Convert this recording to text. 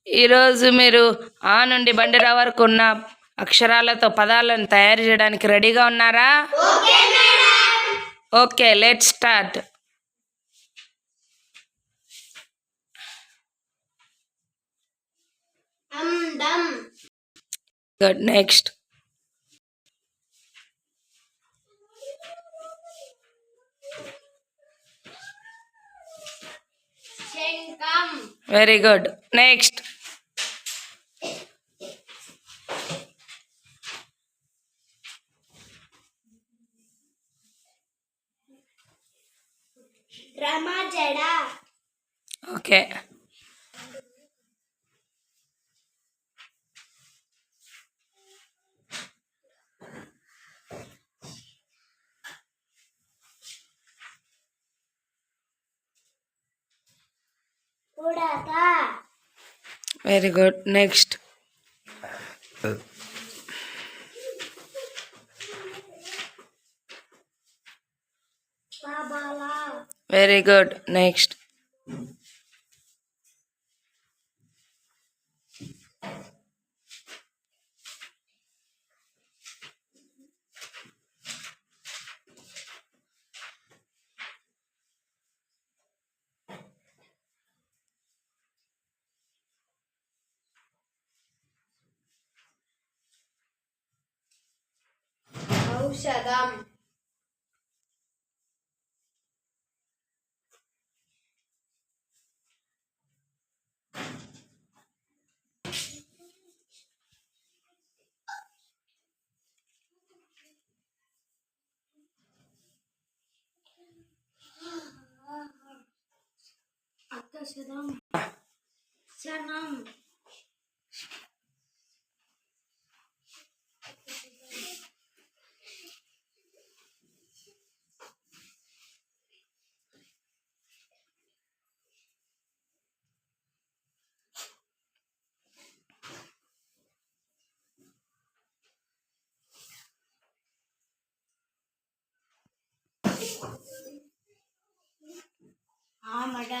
ఈరోజు మీరు ఆ నుండి బండిరా వరకు ఉన్న అక్షరాలతో పదాలను తయారు చేయడానికి రెడీగా ఉన్నారా? Okay, let's start. Good, next. Very good, next. Okay. Very good, next. Very good, next. ఔషధం. అక్షరం. క్షణం. ఆమడ.